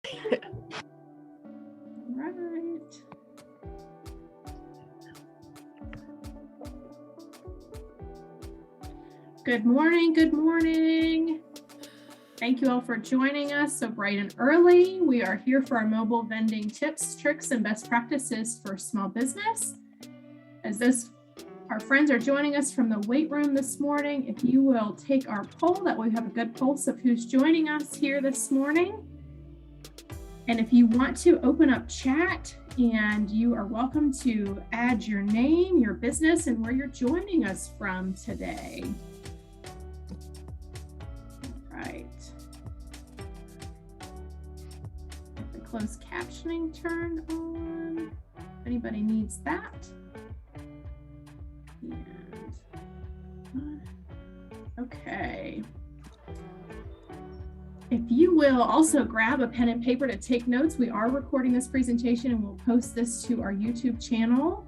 Right. Good morning. Good morning. Thank you all for joining us so bright and early. We are here for our mobile vending tips, tricks, and best practices for small business. Our friends are joining us from the weight room this morning. If you will take our poll, that way we have a good pulse of who's joining us here this morning. And if you want to open up chat, and you are welcome to add your name, your business, and where you're joining us from today. All right. Get the closed captioning turned on. If anybody needs that. And okay. If you will also grab a pen and paper to take notes, we are recording this presentation and we'll post this to our YouTube channel.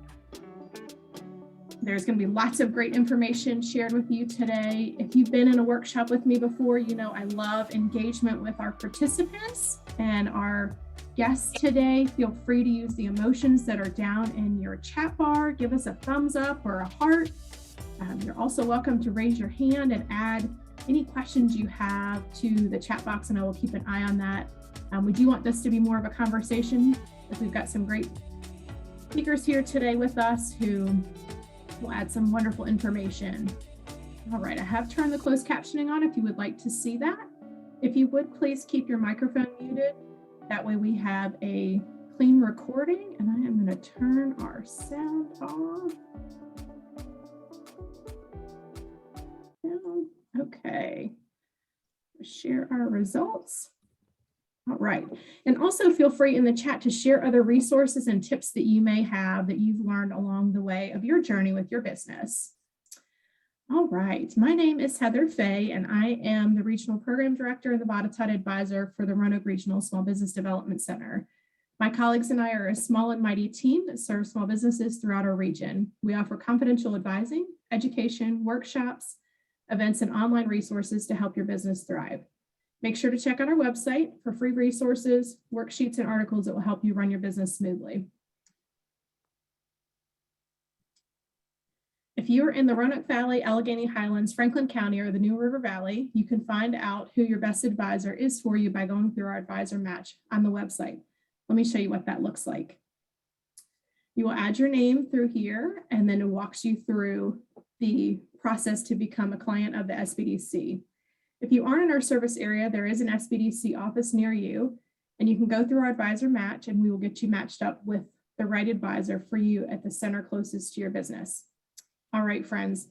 There's going to be lots of great information shared with you today. If you've been in a workshop with me before, you know I love engagement with our participants and our guests today. Feel free to use the emotions that are down in your chat bar. Give us a thumbs up or a heart. You're also welcome to raise your hand and add any questions you have to the chat box, and I will keep an eye on that. We do want this to be more of a conversation, as we've got some great speakers here today with us who will add some wonderful information. All right, I have turned the closed captioning on if you would like to see that. If you would, please keep your microphone muted. That way we have a clean recording, and I am going to turn our sound off. Okay, share our results. All right, and also feel free in the chat to share other resources and tips that you may have that you've learned along the way of your journey with your business. All right, my name is Heather Fay, and I am the Regional Program Director and the Botetourt Advisor for the Roanoke Regional Small Business Development Center. My colleagues and I are a small and mighty team that serves small businesses throughout our region. We offer confidential advising, education, workshops, events, and online resources to help your business thrive. Make sure to check out our website for free resources, worksheets, and articles that will help you run your business smoothly. If you are in the Roanoke Valley, Allegheny Highlands, Franklin County, or the New River Valley, you can find out who your best advisor is for you by going through our advisor match on the website. Let me show you what that looks like. You will add your name through here, and then it walks you through the process to become a client of the SBDC. If you aren't in our service area, there is an SBDC office near you, and you can go through our advisor match, and we will get you matched up with the right advisor for you at the center closest to your business. All right, friends,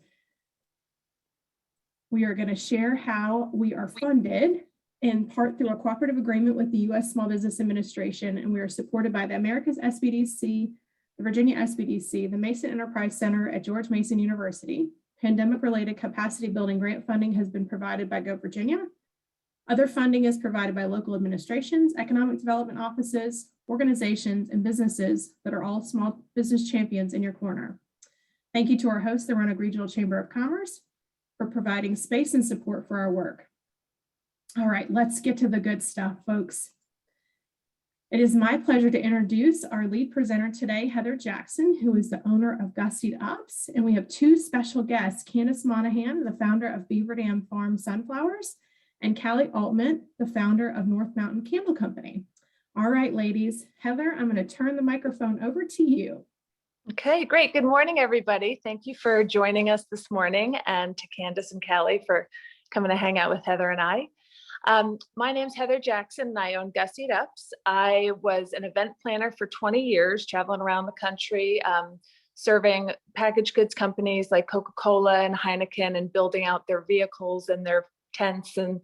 we are going to share how we are funded in part through a cooperative agreement with the U.S. Small Business Administration, and we are supported by the America's SBDC, the Virginia SBDC, the Mason Enterprise Center at George Mason University. Pandemic-related capacity building grant funding has been provided by Go Virginia. Other funding is provided by local administrations, economic development offices, organizations, and businesses that are all small business champions in your corner. Thank you to our host, the Roanoke Regional Chamber of Commerce, for providing space and support for our work. All right, let's get to the good stuff, folks. It is my pleasure to introduce our lead presenter today, Heather Jackson, who is the owner of Gussied Ups. And we have two special guests, Candace Monaghan, the founder of Beaver Dam Farm Sunflowers, and Callie Altman, the founder of North Mountain Candle Company. All right, ladies. Heather, I'm going to turn the microphone over to you. Okay, great. Good morning, everybody. Thank you for joining us this morning, and to Candace and Callie for coming to hang out with Heather and I. My name's Heather Jackson, and I own Gussied Ups. I was an event planner for 20 years, traveling around the country, serving packaged goods companies like Coca-Cola and Heineken, and building out their vehicles and their tents and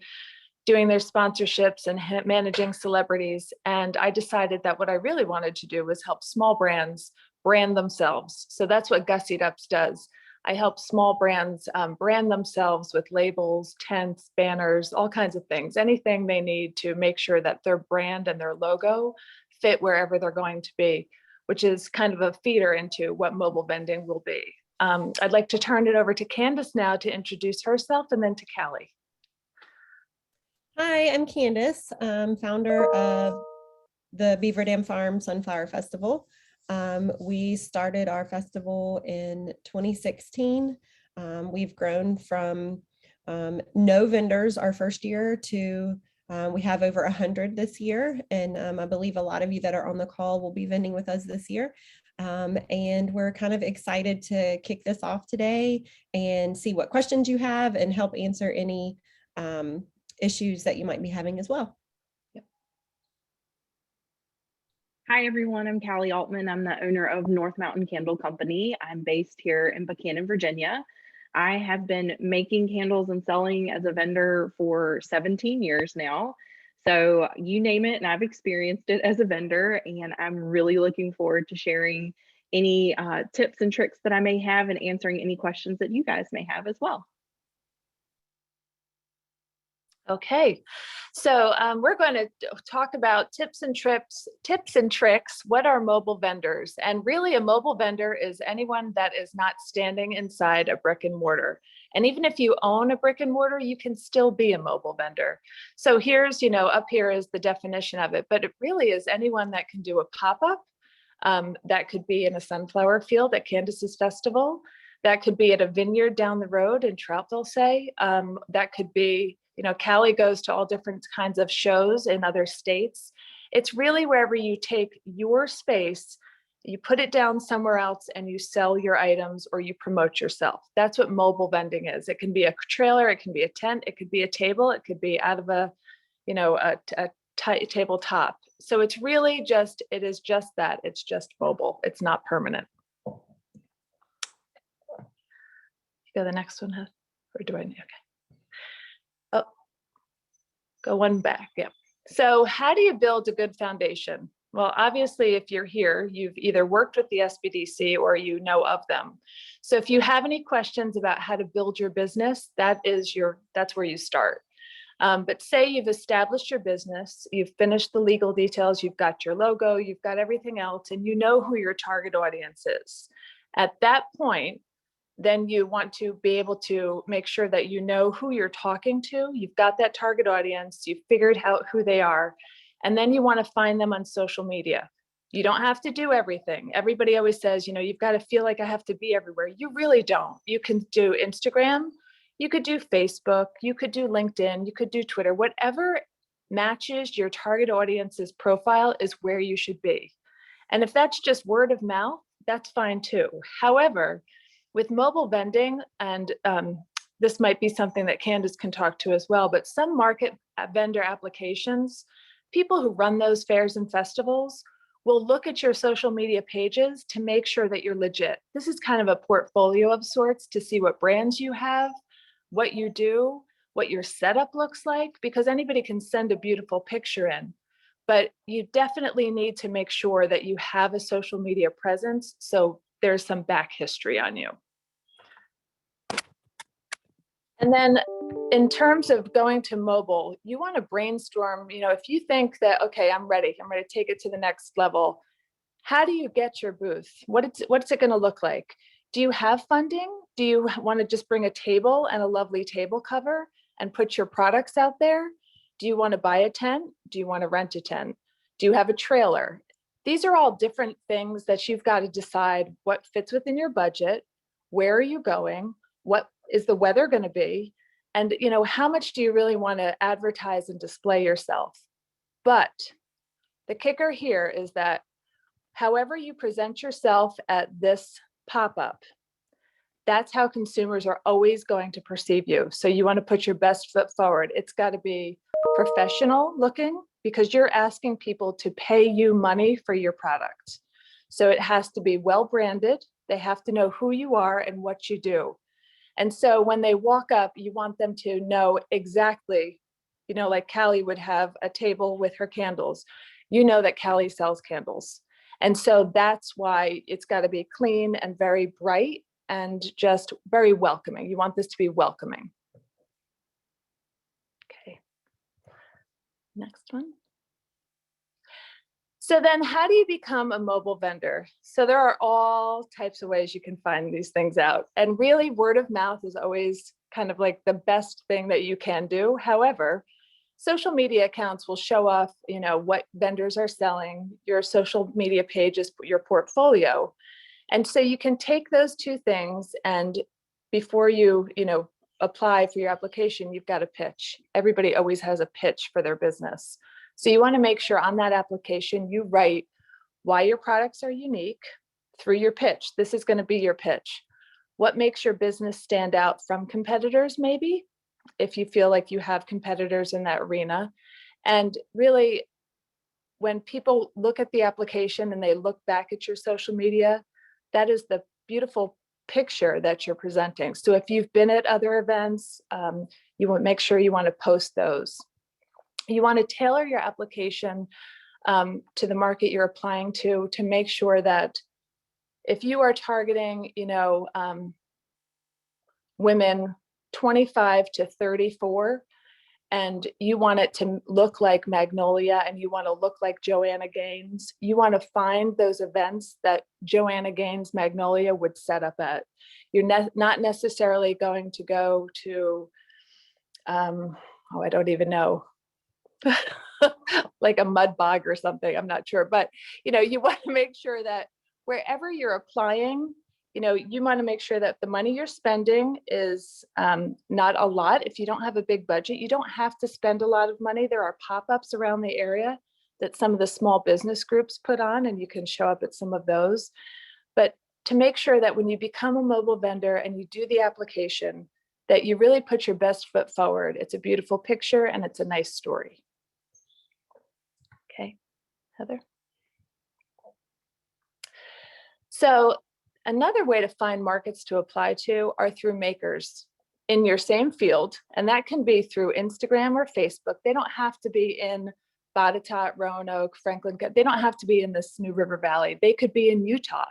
doing their sponsorships and managing celebrities. And I decided that what I really wanted to do was help small brands brand themselves. So that's what Gussied Ups does. I help small brands brand themselves with labels, tents, banners, all kinds of things, anything they need to make sure that their brand and their logo fit wherever they're going to be, which is kind of a feeder into what mobile vending will be. I'd like to turn it over to Candace now to introduce herself, and then to Callie. Hi, I'm Candace, founder of the Beaver Dam Farm Sunflower Festival. We started our festival in 2016. We've grown from no vendors our first year to we have over 100 this year. And I believe a lot of you that are on the call will be vending with us this year. And we're kind of excited to kick this off today and see what questions you have and help answer any issues that you might be having as well. Hi, everyone. I'm Callie Altman. I'm the owner of North Mountain Candle Company. I'm based here in Buchanan, Virginia. I have been making candles and selling as a vendor for 17 years now. So you name it, and I've experienced it as a vendor, and I'm really looking forward to sharing any tips and tricks that I may have and answering any questions that you guys may have as well. Okay, so we're going to talk about tips and tricks. What are mobile vendors? And really a mobile vendor is anyone that is not standing inside a brick and mortar. And even if you own a brick and mortar, you can still be a mobile vendor. So here's, up here is the definition of it, but it really is anyone that can do a pop-up. That could be in a sunflower field at Candace's festival. That could be at a vineyard down the road in Troutville, say. That could be, Callie goes to all different kinds of shows in other states. It's really wherever you take your space, you put it down somewhere else and you sell your items or you promote yourself. That's what mobile vending is. It can be a trailer, it can be a tent, it could be a table, it could be out of a tabletop. So it's really just, it is just that, it's just mobile. It's not permanent. Go the next one, or do I need, okay. Oh, go one back, yep. So how do you build a good foundation? Well, obviously, if you're here, you've either worked with the SBDC or you know of them. So if you have any questions about how to build your business, that's where you start. But say you've established your business, you've finished the legal details, you've got your logo, you've got everything else, and you know who your target audience is. At that point, then you want to be able to make sure that you know who you're talking to. You've got that target audience, you've figured out who they are, and then you want to find them on social media. You don't have to do everything. Everybody always says, you've got to feel like I have to be everywhere. You really don't. You can do Instagram, you could do Facebook, you could do LinkedIn, you could do Twitter. Whatever matches your target audience's profile is where you should be. And if that's just word of mouth, that's fine too. However, with mobile vending, and this might be something that Candace can talk to as well, but some market vendor applications, people who run those fairs and festivals will look at your social media pages to make sure that you're legit. This is kind of a portfolio of sorts to see what brands you have, what you do, what your setup looks like, because anybody can send a beautiful picture in. But you definitely need to make sure that you have a social media presence, so there's some back history on you. And then in terms of going to mobile, you want to brainstorm, if you think that, okay, I'm ready to take it to the next level. How do you get your booth? What's it going to look like? Do you have funding? Do you want to just bring a table and a lovely table cover and put your products out there? Do you want to buy a tent? Do you want to rent a tent? Do you have a trailer? These are all different things that you've got to decide what fits within your budget. Where are you going? What is the weather going to be? And how much do you really want to advertise and display yourself? But the kicker here is that however you present yourself at this pop-up, that's how consumers are always going to perceive you. So you want to put your best foot forward. It's got to be professional looking, because you're asking people to pay you money for your product. So it has to be well branded. They have to know who you are and what you do. And so when they walk up, you want them to know exactly, like Callie would have a table with her candles. You know that Callie sells candles. And so that's why it's got to be clean and very bright and just very welcoming. You want this to be welcoming. Okay. Next one. So then how do you become a mobile vendor? So there are all types of ways you can find these things out. And really word of mouth is always kind of like the best thing that you can do. However, social media accounts will show off, what vendors are selling. Your social media page is your portfolio. And so you can take those two things, and before you, apply for your application, you've got a pitch. Everybody always has a pitch for their business. So you want to make sure on that application, you write why your products are unique through your pitch. This is going to be your pitch. What makes your business stand out from competitors, maybe, if you feel like you have competitors in that arena. And really, when people look at the application and they look back at your social media, that is the beautiful picture that you're presenting. So if you've been at other events, you want to make sure you want to post those. You want to tailor your application to the market you're applying to make sure that if you are targeting, women 25 to 34, and you want it to look like Magnolia and you want to look like Joanna Gaines, you want to find those events that Joanna Gaines Magnolia would set up at. You're not necessarily going to go to, I don't even know, like a mud bog or something, I'm not sure. But, you want to make sure that wherever you're applying, you want to make sure that the money you're spending is not a lot. If you don't have a big budget, you don't have to spend a lot of money. There are pop-ups around the area that some of the small business groups put on, and you can show up at some of those. But to make sure that when you become a mobile vendor and you do the application, that you really put your best foot forward. It's a beautiful picture and it's a nice story. Okay, Heather. So another way to find markets to apply to are through makers in your same field. And that can be through Instagram or Facebook. They don't have to be in Botetourt, Roanoke, Franklin. They don't have to be in the New River Valley. They could be in Utah.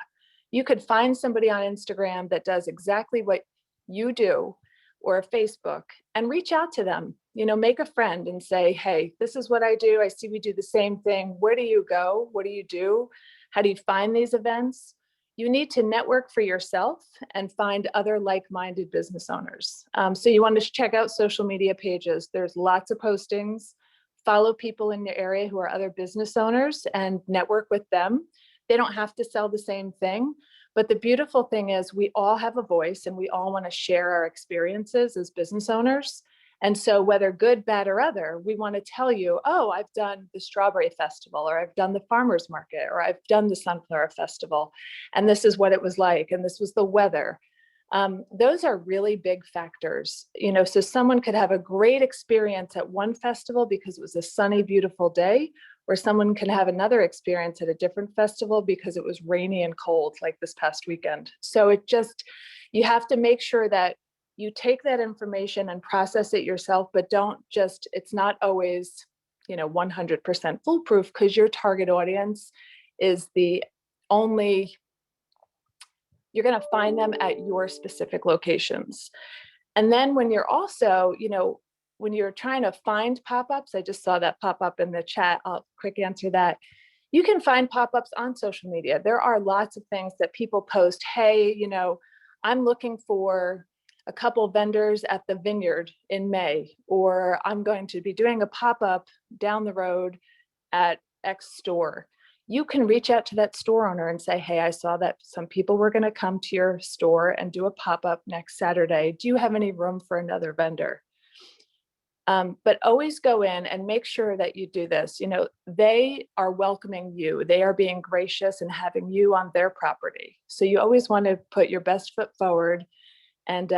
You could find somebody on Instagram that does exactly what you do, or Facebook, and reach out to them. Make a friend and say, hey, this is what I do. I see we do the same thing. Where do you go? What do you do? How do you find these events? You need to network for yourself and find other like-minded business owners. So you want to check out social media pages. There's lots of postings. Follow people in your area who are other business owners and network with them. They don't have to sell the same thing. But the beautiful thing is we all have a voice and we all want to share our experiences as business owners. And so whether good, bad, or other, we want to tell you, oh, I've done the Strawberry Festival, or I've done the Farmers Market, or I've done the Sunflower Festival, and this is what it was like, and this was the weather. Those are really big factors. So someone could have a great experience at one festival because it was a sunny, beautiful day, or someone can have another experience at a different festival because it was rainy and cold, like this past weekend. So you have to make sure that you take that information and process it yourself, but it's not always, 100% foolproof, because your target audience is you're going to find them at your specific locations. And then when you're also, when you're trying to find pop-ups, I just saw that pop up in the chat. I'll quick answer that. You can find pop-ups on social media. There are lots of things that people post. Hey, I'm looking for a couple vendors at the Vineyard in May, or I'm going to be doing a pop-up down the road at X store. You can reach out to that store owner and say, hey, I saw that some people were going to come to your store and do a pop-up next Saturday. Do you have any room for another vendor? But always go in and make sure that you do this. They are welcoming you. They are being gracious and having you on their property. So you always want to put your best foot forward and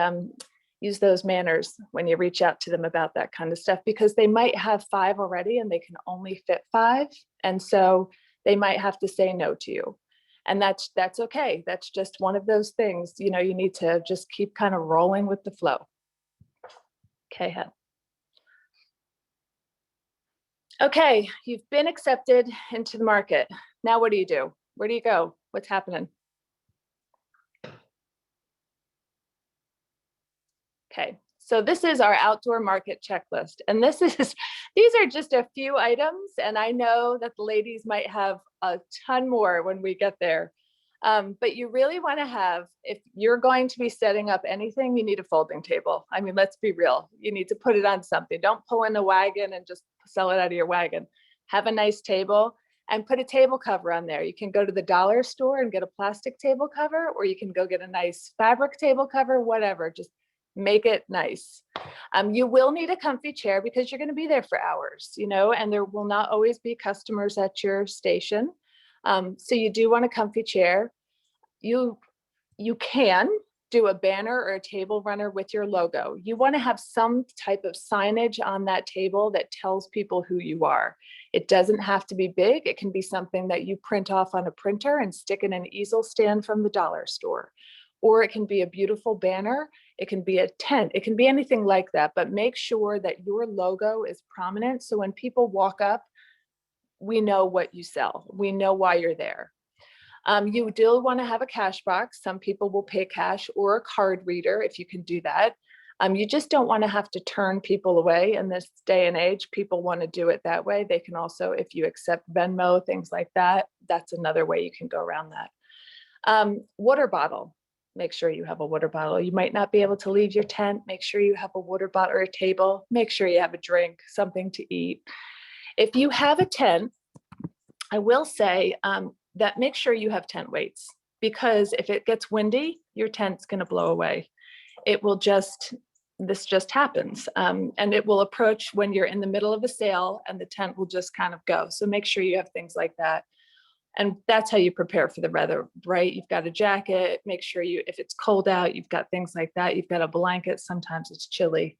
use those manners when you reach out to them about that kind of stuff, because they might have 5 already and they can only fit 5. And so they might have to say no to you. And that's okay. That's just one of those things, you need to just keep kind of rolling with the flow. Okay, Head. Okay, you've been accepted into the market. Now what do you do? Where do you go? What's happening? Okay, so this is our outdoor market checklist. And these are just a few items. And I know that the ladies might have a ton more when we get there. But you really want to have, if you're going to be setting up anything, you need a folding table. I mean, let's be real. You need to put it on something. Don't pull in a wagon and just sell it out of your wagon. Have a nice table and put a table cover on there. You can go to the dollar store and get a plastic table cover, or you can go get a nice fabric table cover, whatever. Just make it nice. You will need a comfy chair because you're going to be there for hours, you know, and there will not always be customers at your station. So you do want a comfy chair. You can do a banner or a table runner with your logo. You want to have some type of signage on that table that tells people who you are. It doesn't have to be big. It can be something that you print off on a printer and stick in an easel stand from the dollar store. Or it can be a beautiful banner. It can be a tent. It can be anything like that, but make sure that your logo is prominent. So when people walk up, we know what you sell. We know why you're there. You do want to have a cash box. Some people will pay cash, or a card reader if you can do that. You just don't want to have to turn people away in this day and age. People want to do it that way. They can also, if you accept Venmo, things like that, that's another way you can go around that. Water bottle. Make sure you have a water bottle. You might not be able to leave your tent. Make sure you have a water bottle or a table. Make sure you have a drink, something to eat. If you have a tent, I will say that make sure you have tent weights, because if it gets windy, your tent's going to blow away. It will just, this just happens. And it will approach when you're in the middle of a sale and the tent will just kind of go. So make sure you have things like that. And that's how you prepare for the weather, right? You've got a jacket, make sure you, if it's cold out, you've got things like that. You've got a blanket, sometimes it's chilly.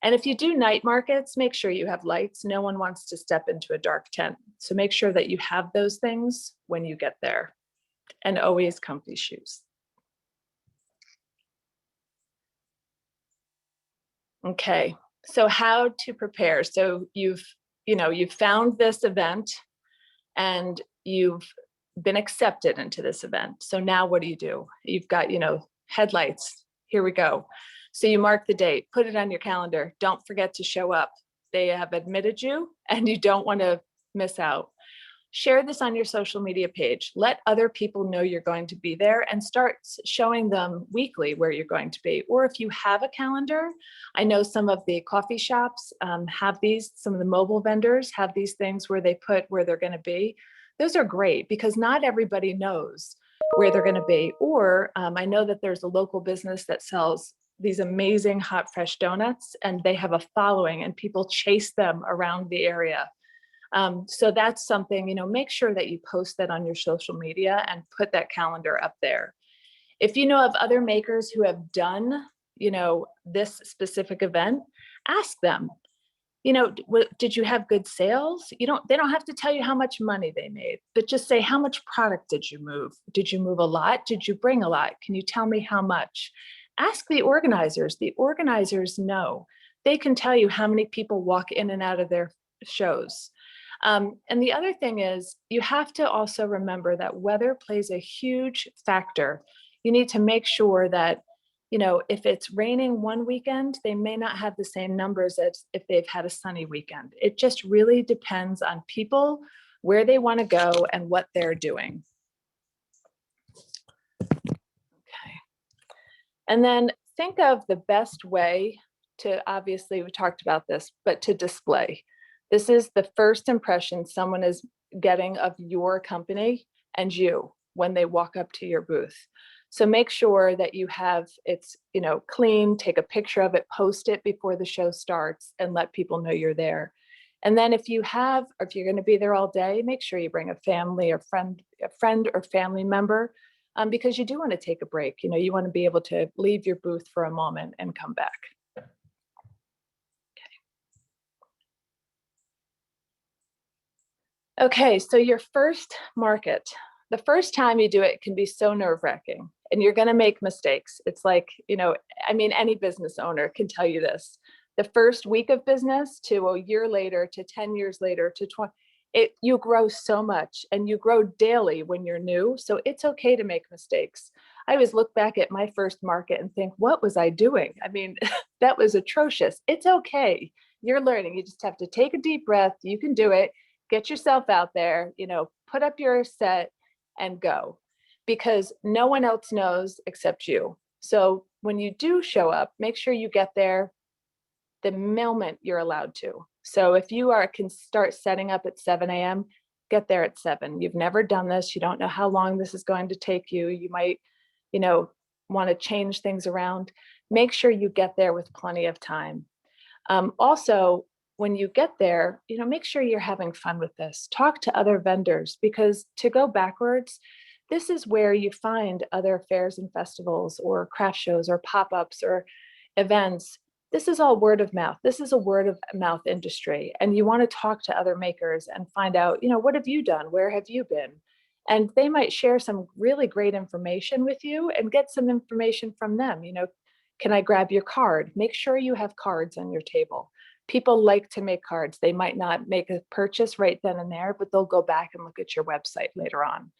And if you do night markets, make sure you have lights. No one wants to step into a dark tent. So make sure that you have those things when you get there, and always comfy shoes. Okay, so how to prepare. So you've found this event and you've been accepted into this event. So now what do? You've got, headlights. Here we go. So you mark the date, put it on your calendar. Don't forget to show up. They have admitted you and you don't want to miss out. Share this on your social media page. Let other people know you're going to be there and start showing them weekly where you're going to be. Or if you have a calendar, I know some of the coffee shops have these, some of the mobile vendors have these things where they put where they're going to be. Those are great because not everybody knows where they're going to be. Or I know that there's a local business that sells these amazing hot, fresh donuts, and they have a following and people chase them around the area. So that's something, make sure that you post that on your social media and put that calendar up there. If you know of other makers who have done, this specific event, ask them, did you have good sales? They don't have to tell you how much money they made, but just say, how much product did you move? Did you move a lot? Did you bring a lot? Can you tell me how much? Ask the organizers. The organizers know. They can tell you how many people walk in and out of their shows. And the other thing is, you have to also remember that weather plays a huge factor. You need to make sure that, if it's raining one weekend, they may not have the same numbers as if they've had a sunny weekend. It just really depends on people, where they want to go and what they're doing. Okay. And then think of the best way to, obviously we talked about this, but to display. This is the first impression someone is getting of your company and you when they walk up to your booth. So make sure that you have it's, clean, take a picture of it, post it before the show starts and let people know you're there. And then if you're going to be there all day, make sure you bring a family or a friend or family member, because you do want to take a break. You want to be able to leave your booth for a moment and come back. Okay, so your first market, the first time you do it can be so nerve-wracking and you're going to make mistakes. It's like, any business owner can tell you this. The first week of business to a year later, to 10 years later, to 20, you grow so much and you grow daily when you're new. So it's okay to make mistakes. I always look back at my first market and think, what was I doing? That was atrocious. It's okay. You're learning. You just have to take a deep breath. You can do it. Get yourself out there, put up your set and go. because no one else knows except you. So when you do show up, make sure you get there the moment you're allowed to. So if you can start setting up at 7 a.m., get there at 7. You've never done this. You don't know how long this is going to take you. You might, want to change things around. Make sure you get there with plenty of time. Also, when you get there, make sure you're having fun with this. Talk to other vendors, because to go backwards, this is where you find other fairs and festivals or craft shows or pop-ups or events. This is all word of mouth. This is a word of mouth industry. And you want to talk to other makers and find out, what have you done? Where have you been? And they might share some really great information with you and get some information from them. Can I grab your card? Make sure you have cards on your table. People like to make cards. They might not make a purchase right then and there, but they'll go back and look at your website later on.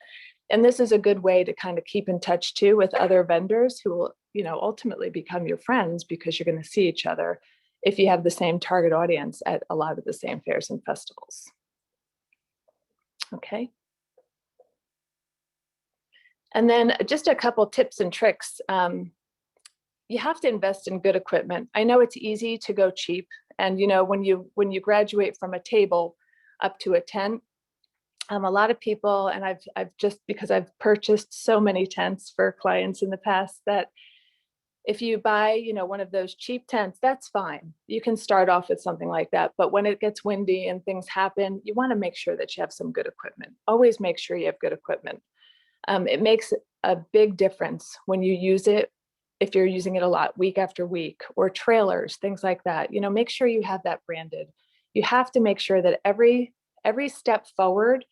And this is a good way to kind of keep in touch too with other vendors who will, ultimately become your friends, because you're going to see each other if you have the same target audience at a lot of the same fairs and festivals. Okay. And then just a couple tips and tricks. You have to invest in good equipment. I know it's easy to go cheap. And when you graduate from a table up to a tent, a lot of people, and I've just, because I've purchased so many tents for clients in the past, that if you buy, one of those cheap tents, that's fine. You can start off with something like that. But when it gets windy and things happen, you want to make sure that you have some good equipment. Always make sure you have good equipment. It makes a big difference when you use it, if you're using it a lot, week after week, or trailers, things like that. Make sure you have that branded. You have to make sure that every step forward,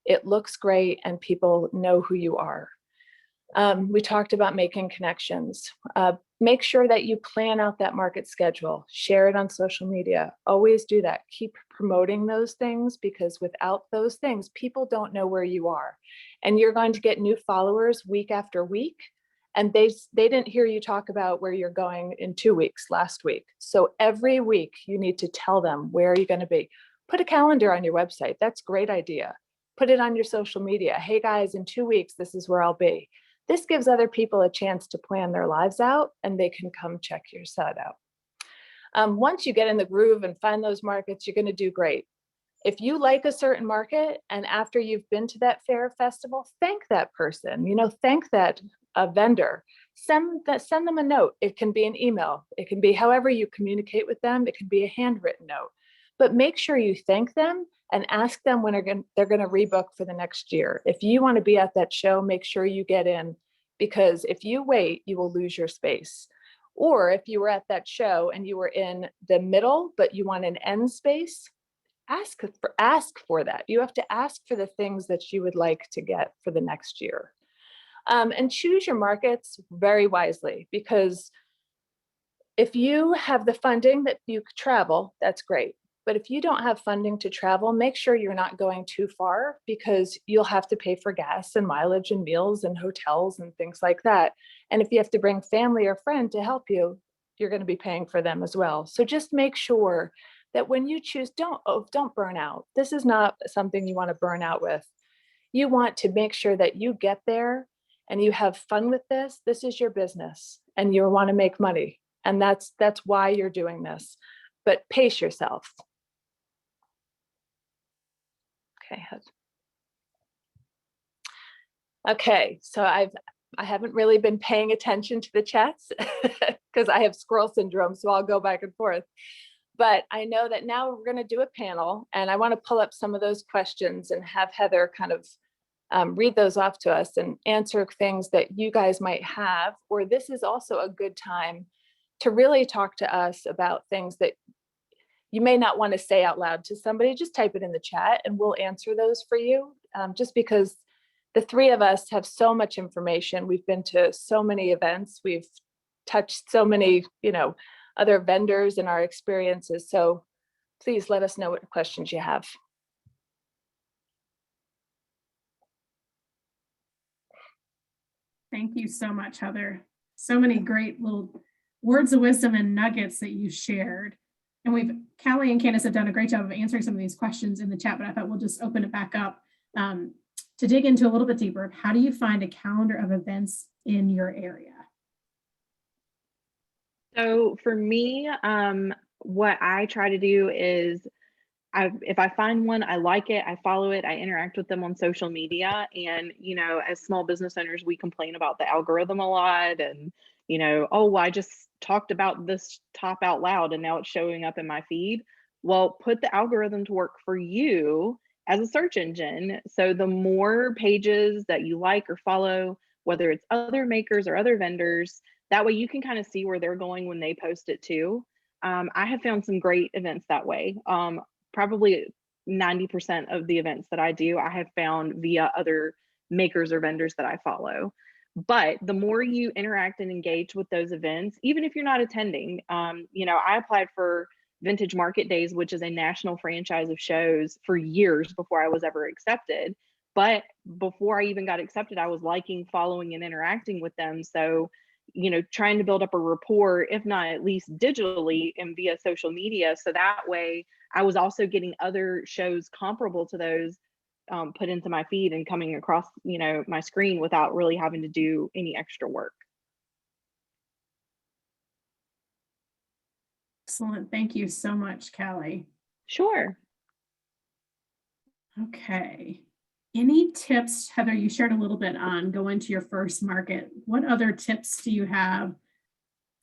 it looks great and people know who you are. We talked about making connections. Make sure that you plan out that market schedule, share it on social media, always do that. Keep promoting those things, because without those things, people don't know where you are. And you're going to get new followers week after week. And they didn't hear you talk about where you're going in 2 weeks, last week. So every week you need to tell them where you're going to be. Put a calendar on your website. That's a great idea. Put it on your social media. Hey guys, in 2 weeks, this is where I'll be. This gives other people a chance to plan their lives out, and they can come check your site out. Once you get in the groove and find those markets, you're going to do great. If you like a certain market, and after you've been to that fair or festival, thank that person, thank that vendor, send them a note. It can be an email. It can be however you communicate with them. It can be a handwritten note, but make sure you thank them and ask them when they're going to rebook for the next year. If you want to be at that show, make sure you get in, because if you wait, you will lose your space. Or if you were at that show and you were in the middle, but you want an end space, ask for that. You have to ask for the things that you would like to get for the next year. And choose your markets very wisely, because if you have the funding that you could travel, that's great. But if you don't have funding to travel, make sure you're not going too far, because you'll have to pay for gas and mileage and meals and hotels and things like that. And if you have to bring family or friend to help you, you're going to be paying for them as well. So just make sure that when you choose, don't burn out. This is not something you want to burn out with. You want to make sure that you get there and you have fun with this. This is your business and you want to make money. And that's why you're doing this. But pace yourself. Okay, so I haven't really been paying attention to the chats because I have squirrel syndrome, so I'll go back and forth. But I know that now we're going to do a panel, and I want to pull up some of those questions and have Heather kind of read those off to us and answer things that you guys might have. Or this is also a good time to really talk to us about things that you may not want to say out loud to somebody. Just type it in the chat and we'll answer those for you. Just because the three of us have so much information. We've been to so many events. We've touched so many, other vendors and our experiences. So please let us know what questions you have. Thank you so much, Heather. So many great little words of wisdom and nuggets that you shared. And Callie and Candace have done a great job of answering some of these questions in the chat, but I thought we'll just open it back up. to dig into a little bit deeper, how do you find a calendar of events in your area? So for me, what I try to do is if I find one, I like it, I follow it, I interact with them on social media. And, as small business owners, we complain about the algorithm a lot. And, oh, well, I just talked about this top out loud and now it's showing up in my feed. Well, put the algorithm to work for you as a search engine. So the more pages that you like or follow, whether it's other makers or other vendors, that way you can kind of see where they're going when they post it too. I have found some great events that way. Probably 90% of the events that I do, I have found via other makers or vendors that I follow. But the more you interact and engage with those events, even if you're not attending, I applied for Vintage Market Days, which is a national franchise of shows, for years before I was ever accepted. But before I even got accepted, I was liking, following, and interacting with them. So, trying to build up a rapport, if not at least digitally and via social media. So that way I was also getting other shows comparable to those put into my feed and coming across, my screen without really having to do any extra work. Excellent. Thank you so much, Callie. Sure. Okay. Any tips, Heather, you shared a little bit on going to your first market. What other tips do you have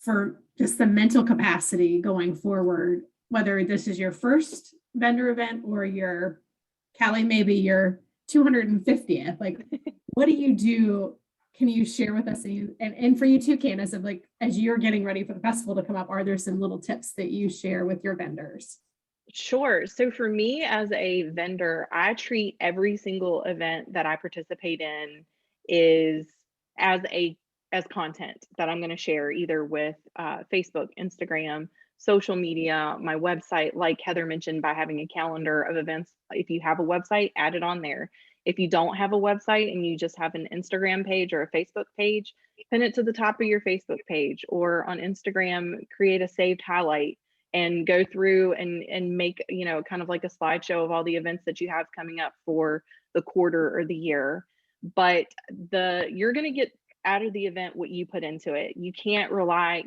for just the mental capacity going forward, whether this is your first vendor event or your, Callie, maybe your 250th? Like, what do you do? Can you share with us? And for you too, Candace, of like, as you're getting ready for the festival to come up, are there some little tips that you share with your vendors? Sure. So for me as a vendor, I treat every single event that I participate in is as content that I'm going to share either with Facebook, Instagram, social media, my website, like Heather mentioned, by having a calendar of events. If you have a website, add it on there. If you don't have a website and you just have an Instagram page or a Facebook page, pin it to the top of your Facebook page, or on Instagram, create a saved highlight and go through and make, kind of like a slideshow of all the events that you have coming up for the quarter or the year. But you're going to get out of the event what you put into it. You can't rely,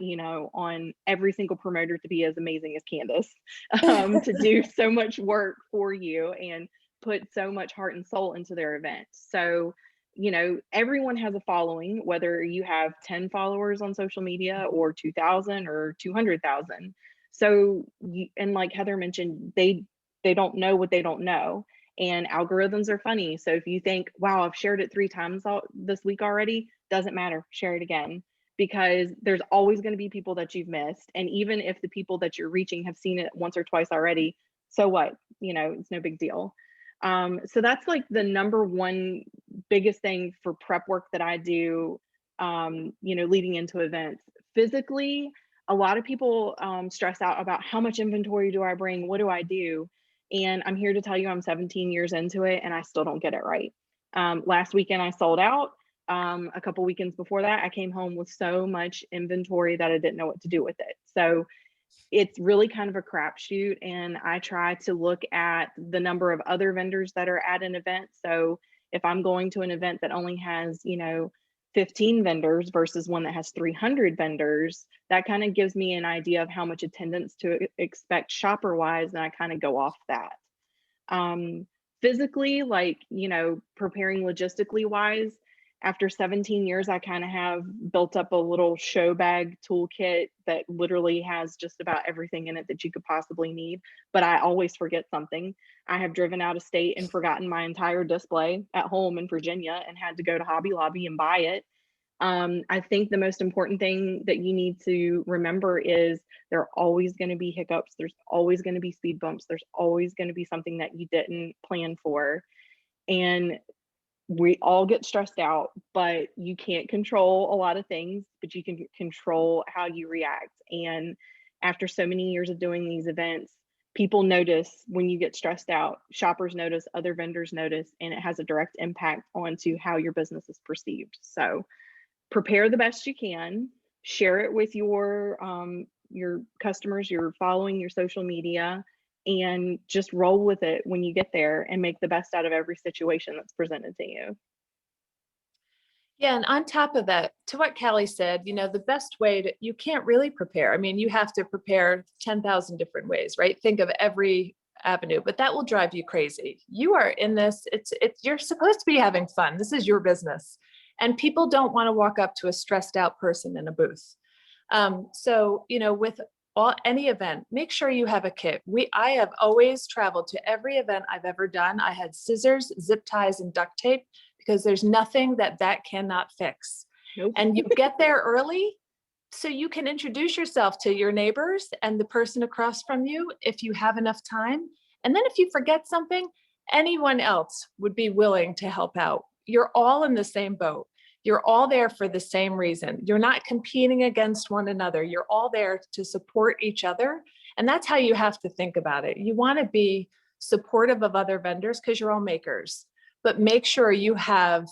on every single promoter to be as amazing as Candace, to do so much work for you and put so much heart and soul into their event. So, everyone has a following, whether you have 10 followers on social media or 2,000 or 200,000. So, and like Heather mentioned, they don't know what they don't know. And algorithms are funny. So if you think, wow, I've shared it 3 times this week already, doesn't matter, share it again, because there's always going to be people that you've missed. And even if the people that you're reaching have seen it once or twice already, so what? It's no big deal. So that's like the number one biggest thing for prep work that I do, leading into events. Physically, a lot of people stress out about how much inventory do I bring? What do I do? And I'm here to tell you, I'm 17 years into it and I still don't get it right. Last weekend I sold out. A couple weekends before that, I came home with so much inventory that I didn't know what to do with it. So it's really kind of a crapshoot. And I try to look at the number of other vendors that are at an event. So if I'm going to an event that only has, 15 vendors versus one that has 300 vendors, that kind of gives me an idea of how much attendance to expect shopper wise. And I kind of go off that. Physically, like, preparing logistically wise, after 17 years, I kind of have built up a little show bag toolkit that literally has just about everything in it that you could possibly need, but I always forget something. I have driven out of state and forgotten my entire display at home in Virginia and had to go to Hobby Lobby and buy it. I think the most important thing that you need to remember is there are always going to be hiccups. There's always going to be speed bumps. There's always going to be something that you didn't plan for. And we all get stressed out, but you can't control a lot of things, but you can control how you react. And after so many years of doing these events, people notice when you get stressed out, shoppers notice, other vendors notice, and it has a direct impact onto how your business is perceived. So prepare the best you can, share it with your customers, your following, your social media, and just roll with it when you get there and make the best out of every situation that's presented to you. Yeah, and on top of that, to what Callie said, the best way you can't really prepare. I mean, you have to prepare 10,000 different ways, right? Think of every avenue, but that will drive you crazy. You are in this, you're supposed to be having fun. This is your business. And people don't want to walk up to a stressed out person in a booth. So, with any event, make sure you have a kit. I have always traveled to every event I've ever done. I had scissors, zip ties, and duct tape, because there's nothing that cannot fix. Nope. And you get there early so you can introduce yourself to your neighbors and the person across from you if you have enough time. And then if you forget something, anyone else would be willing to help out. You're all in the same boat. You're all there for the same reason. You're not competing against one another. You're all there to support each other. And that's how you have to think about it. You want to be supportive of other vendors because you're all makers, but make sure you have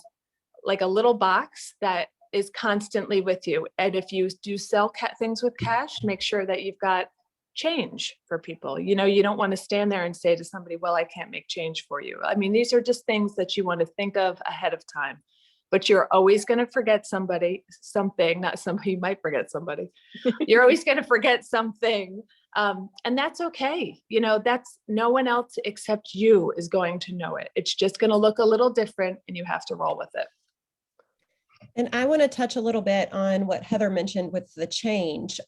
like a little box that is constantly with you. And if you do sell things with cash, make sure that you've got change for people. You don't want to stand there and say to somebody, well, I can't make change for you. I mean, these are just things that you want to think of ahead of time. But you're always going to forget something, not somebody, you might forget somebody. You're always going to forget something. And that's okay. That's no one else except you is going to know it. It's just going to look a little different and you have to roll with it. And I want to touch a little bit on what Heather mentioned with the change.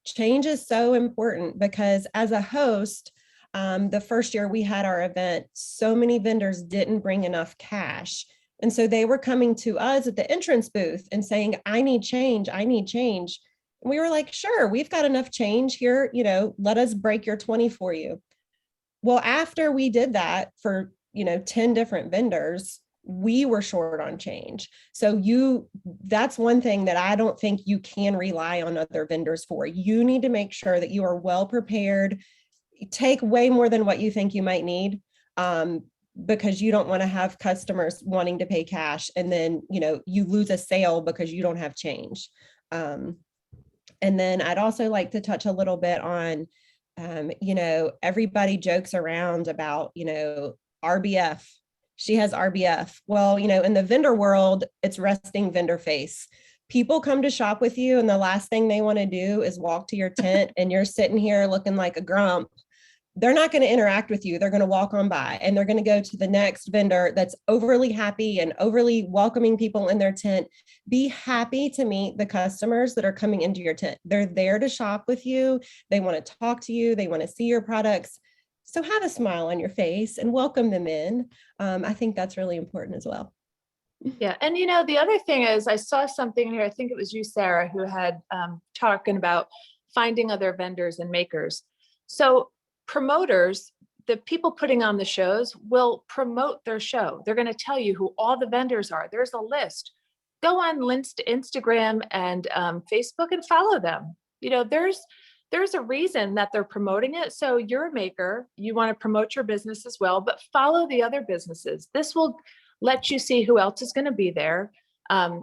Change is so important because as a host, the first year we had our event, so many vendors didn't bring enough cash. And so they were coming to us at the entrance booth and saying, I need change. I need change. And we were like, sure, we've got enough change here. Let us break your 20 for you. Well, after we did that for, 10 different vendors, we were short on change. So that's one thing that I don't think you can rely on other vendors for. You need to make sure that you are well prepared, take way more than what you think you might need. Because you don't want to have customers wanting to pay cash and then, you lose a sale because you don't have change. And then I'd also like to touch a little bit on, everybody jokes around about, RBF. She has RBF. Well, in the vendor world, it's resting vendor face. People come to shop with you and the last thing they want to do is walk to your tent and you're sitting here looking like a grump. They're not going to interact with you. They're going to walk on by and they're going to go to the next vendor that's overly happy and overly welcoming people in their tent. Be happy to meet the customers that are coming into your tent. They're there to shop with you. They want to talk to you. They want to see your products. So have a smile on your face and welcome them in. I think that's really important as well. Yeah. And the other thing is I saw something here, I think it was you, Sarah, who had talking about finding other vendors and makers. So promoters, the people putting on the shows will promote their show. They're going to tell you who all the vendors are. There's a list. Go on Instagram and Facebook and follow them. There's a reason that they're promoting it. So you're a maker, you want to promote your business as well, but follow the other businesses. This will let you see who else is going to be there.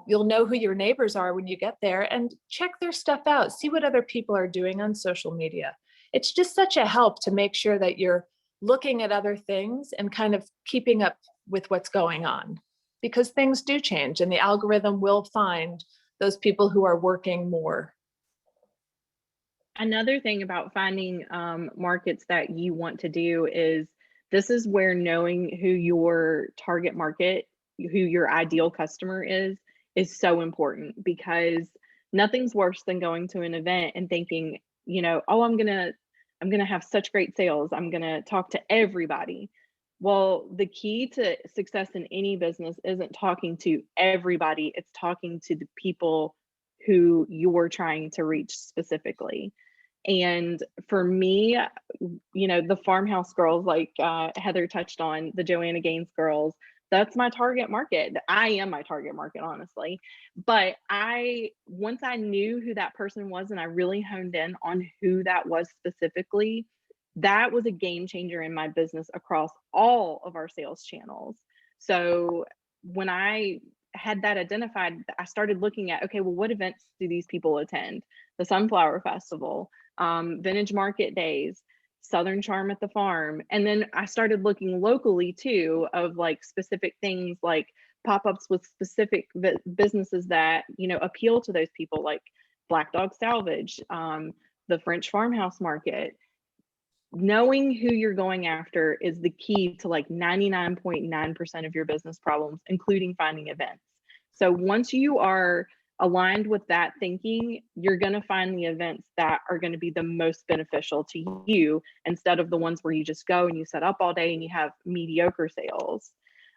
You'll know who your neighbors are when you get there and check their stuff out. See what other people are doing on social media. It's just such a help to make sure that you're looking at other things and kind of keeping up with what's going on, because things do change and the algorithm will find those people who are working more. Another thing about finding markets that you want to do is this is where knowing who your target market, who your ideal customer is so important, because nothing's worse than going to an event and thinking, oh, I'm gonna have such great sales. I'm gonna talk to everybody. Well, the key to success in any business isn't talking to everybody. It's talking to the people who you're trying to reach specifically. And for me, the farmhouse girls, like Heather touched on, the Joanna Gaines girls, that's my target market. I am my target market, honestly. But once I knew who that person was and I really honed in on who that was specifically, that was a game changer in my business across all of our sales channels. So when I had that identified, I started looking at, okay, well, what events do these people attend? The Sunflower Festival, Vintage Market Days. Southern Charm at the farm. And then I started looking locally too, of like specific things like pop-ups with specific businesses that, you know, appeal to those people, like Black Dog Salvage, the French Farmhouse Market. Knowing who you're going after is the key to like 99.9% of your business problems, including finding events. So once you are aligned with that thinking, you're going to find the events that are going to be the most beneficial to you, instead of the ones where you just go and you set up all day and you have mediocre sales.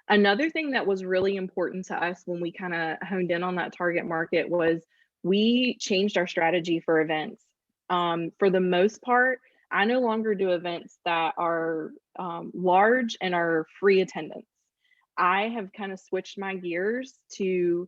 Another thing that was really important to us when we kind of honed in on that target market was we changed our strategy for events. For the most part, I no longer do events that are large and are free attendance. I have kind of switched my gears to,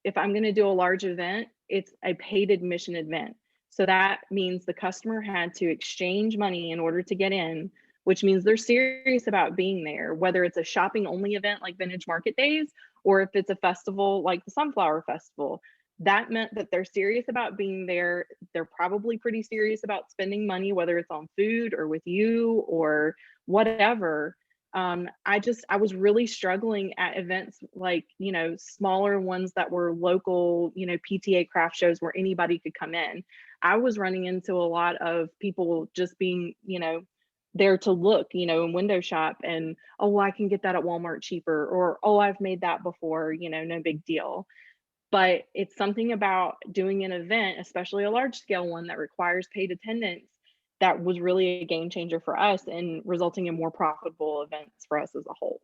if I'm going to do a large event, it's a paid admission event. So that means the customer had to exchange money in order to get in, which means they're serious about being there, whether it's a shopping only event like Vintage Market Days, or if it's a festival like the Sunflower Festival. That meant that they're serious about being there. They're probably pretty serious about spending money, whether it's on food or with you or whatever. I was really struggling at events like, you know, smaller ones that were local, you know, PTA craft shows where anybody could come in. I was running into a lot of people just being, you know, there to look, you know, and window shop and, oh, I can get that at Walmart cheaper, or, oh, I've made that before, you know, no big deal. But it's something about doing an event, especially a large scale one that requires paid attendance, that was really a game changer for us and resulting in more profitable events for us as a whole.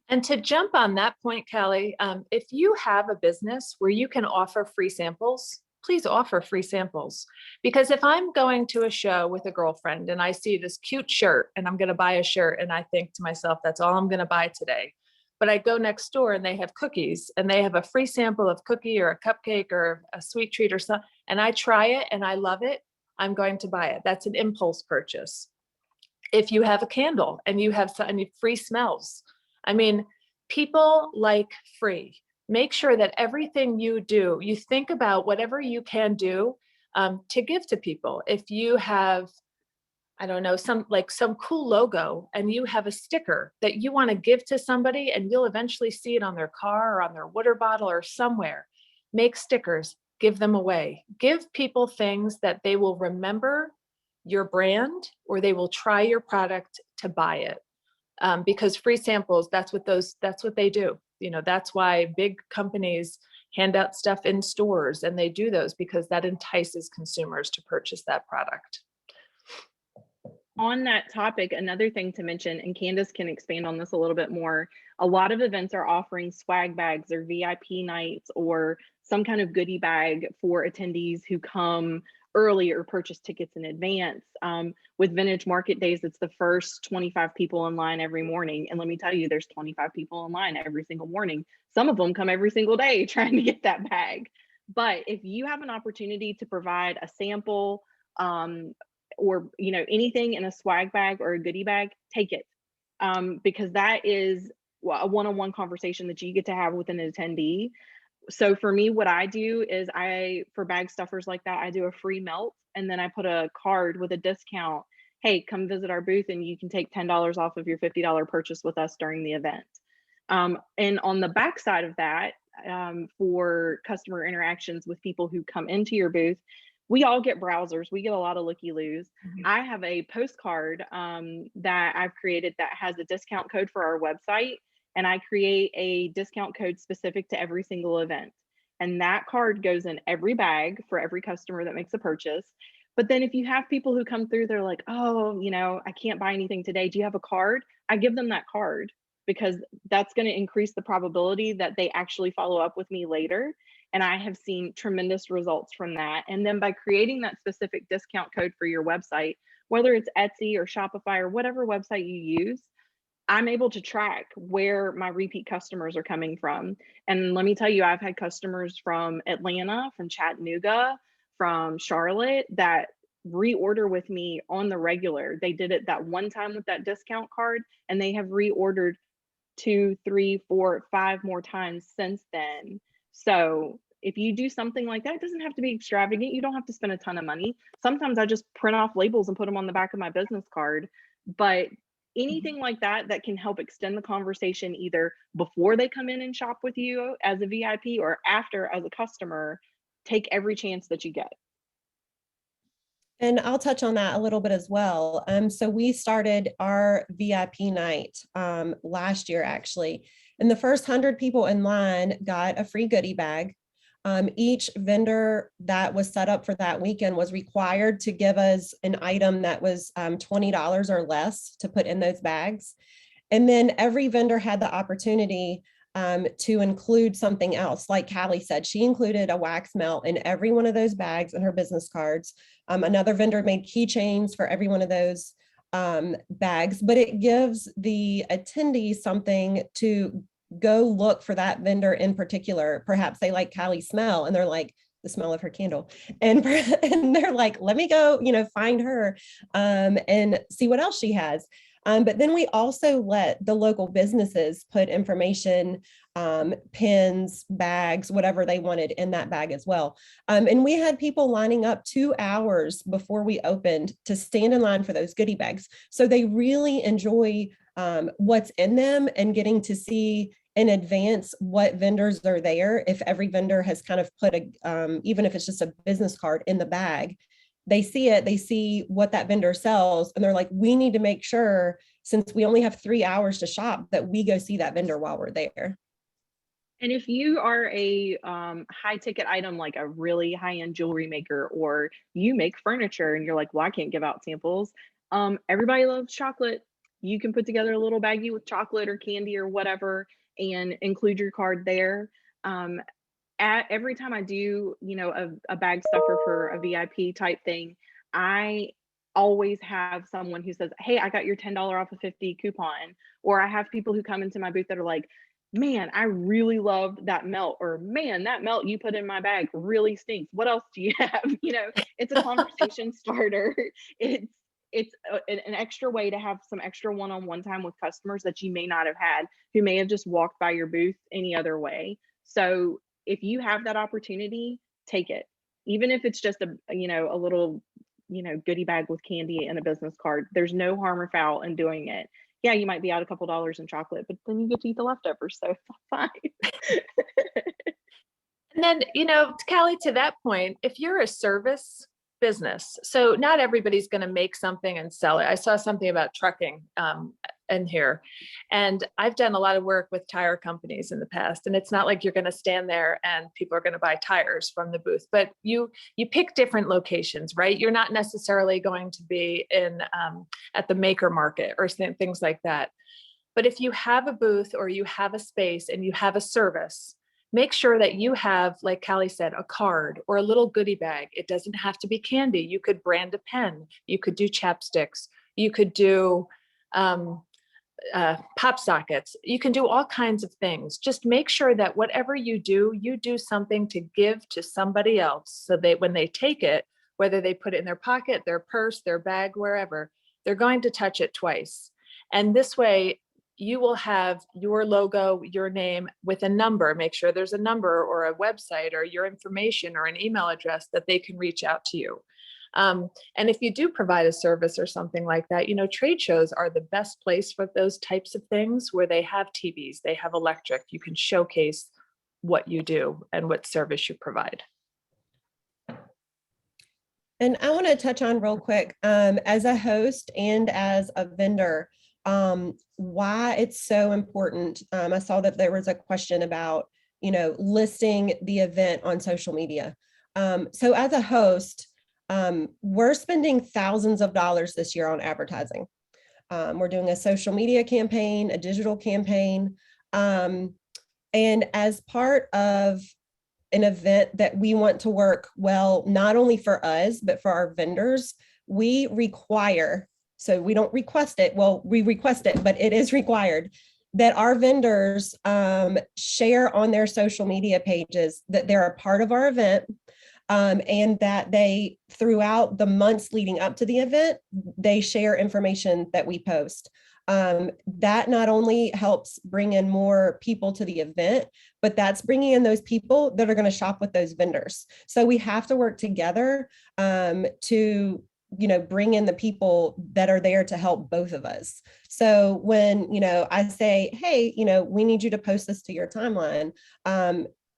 And to jump on that point, Callie, if you have a business where you can offer free samples, please offer free samples. Because if I'm going to a show with a girlfriend and I see this cute shirt and I'm going to buy a shirt and I think to myself, that's all I'm going to buy today. But I go next door and they have cookies and they have a free sample of cookie or a cupcake or a sweet treat or something, and I try it and I love it, I'm going to buy it. That's an impulse purchase. If you have a candle and you have some free smells, I mean, people like free. Make sure that everything you do, you think about whatever you can do to give to people. If you have, I don't know, some cool logo and you have a sticker that you want to give to somebody and you'll eventually see it on their car or on their water bottle or somewhere, make stickers, give them away. Give people things that they will remember your brand, or they will try your product to buy it. Because free samples, that's what they do. You know, that's why big companies hand out stuff in stores, and they do those because that entices consumers to purchase that product. On that topic, another thing to mention, and Candace can expand on this a little bit more, a lot of events are offering swag bags or VIP nights or some kind of goodie bag for attendees who come early or purchase tickets in advance. With Vintage Market Days, it's the first 25 people in line every morning. And let me tell you, there's 25 people in line every single morning. Some of them come every single day trying to get that bag. But if you have an opportunity to provide a sample, or, you know, anything in a swag bag or a goodie bag, take it. Because that is a one-on-one conversation that you get to have with an attendee. So for me, what I do is for bag stuffers like that, I do a free melt, and then I put a card with a discount. Hey, come visit our booth and you can take $10 off of your $50 purchase with us during the event. And on the back side of that, for customer interactions with people who come into your booth, we all get browsers. We get a lot of looky-loos. I have a postcard that I've created that has a discount code for our website, and I create a discount code specific to every single event. And that card goes in every bag for every customer that makes a purchase. But then if you have people who come through, they're like, oh, you know, I can't buy anything today. Do you have a card? I give them that card, because that's going to increase the probability that they actually follow up with me later. And I have seen tremendous results from that. And then by creating that specific discount code for your website, whether it's Etsy or Shopify or whatever website you use, I'm able to track where my repeat customers are coming from. And let me tell you, I've had customers from Atlanta, from Chattanooga, from Charlotte that reorder with me on the regular. They did it that one time with that discount card, and they have reordered 2, 3, 4, 5 more times since then. So if you do something like that, it doesn't have to be extravagant. You don't have to spend a ton of money. Sometimes I just print off labels and put them on the back of my business card. But anything like that that can help extend the conversation either before they come in and shop with you as a VIP or after as a customer, take every chance that you get. And I'll touch on that a little bit as well. So we started our VIP night last year, actually. And the first 100 people in line got a free goodie bag. Each vendor that was set up for that weekend was required to give us an item that was $20 or less to put in those bags. And then every vendor had the opportunity to include something else. Like Callie said, she included a wax melt in every one of those bags in her business cards. Another vendor made keychains for every one of those bags, but it gives the attendees something to go look for that vendor in particular. Perhaps they like Callie's smell and they're like, the smell of her candle. And they're like, let me go, find her and see what else she has. But then we also let the local businesses put information, pins, bags, whatever they wanted in that bag as well. And we had people lining up 2 hours before we opened to stand in line for those goodie bags. So they really enjoy what's in them and getting to see in advance what vendors are there. If every vendor has kind of put even if it's just a business card in the bag, they see it, they see what that vendor sells, and they're like, we need to make sure, since we only have 3 hours to shop, that we go see that vendor while we're there. And if you are a high ticket item, like a really high end jewelry maker, or you make furniture and you're like, well, I can't give out samples. Everybody loves chocolate. You can put together a little baggie with chocolate or candy or whatever and include your card there. Every time I do, a bag stuffer for a VIP type thing, I always have someone who says, hey, I got your $10 off of 50 coupon. Or I have people who come into my booth that are like, man, I really loved that melt, or man, that melt you put in my bag really stinks. What else do you have? It's a conversation starter. It's an extra way to have some extra one-on-one time with customers that you may not have had, who may have just walked by your booth any other way. So if you have that opportunity, take it. Even if it's just a little, goodie bag with candy and a business card, there's no harm or foul in doing it. Yeah, you might be out a couple dollars in chocolate, but then you get to eat the leftovers, so it's fine. And then, Callie, to that point, if you're a service business, so not everybody's going to make something and sell it. I saw something about trucking in here, and I've done a lot of work with tire companies in the past, and it's not like you're going to stand there and people are going to buy tires from the booth, but you pick different locations, right? You're not necessarily going to be in at the maker market or things like that. But if you have a booth or you have a space and you have a service, make sure that you have, like Callie said, a card or a little goodie bag. It doesn't have to be candy. You could brand a pen. You could do chapsticks. You could do pop sockets. You can do all kinds of things. Just make sure that whatever you do something to give to somebody else. So when they take it, whether they put it in their pocket, their purse, their bag, wherever, they're going to touch it twice. And this way, you will have your logo, your name with a number. Make sure there's a number or a website or your information or an email address that they can reach out to you. And if you do provide a service or something like that, trade shows are the best place for those types of things, where they have TVs, they have electric, you can showcase what you do and what service you provide. And I want to touch on real quick, as a host and as a vendor, why it's so important. I saw that there was a question about, listing the event on social media. So as a host, we're spending thousands of dollars this year on advertising. We're doing a social media campaign, a digital campaign. And as part of an event that we want to work well, not only for us, but for our vendors, we require, so we don't request it, well, we request it, but it is required that our vendors share on their social media pages that they're a part of our event, and that they, throughout the months leading up to the event, they share information that we post. That not only helps bring in more people to the event, but that's bringing in those people that are going to shop with those vendors. So we have to work together to bring in the people that are there to help both of us. So when, I say, hey, we need you to post this to your timeline,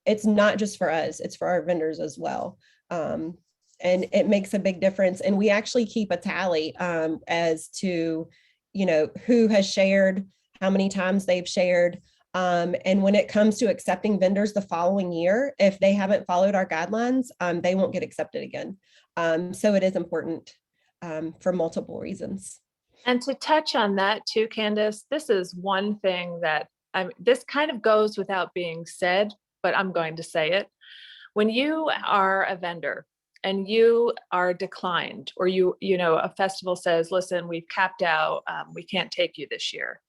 it's not just for us, it's for our vendors as well. And it makes a big difference. And we actually keep a tally as to, who has shared, how many times they've shared. And when it comes to accepting vendors the following year, if they haven't followed our guidelines, they won't get accepted again. So it is important for multiple reasons. And to touch on that too, Candace, this is one thing that this kind of goes without being said, but I'm going to say it. When you are a vendor and you are declined, or a festival says, listen, we've capped out, we can't take you this year.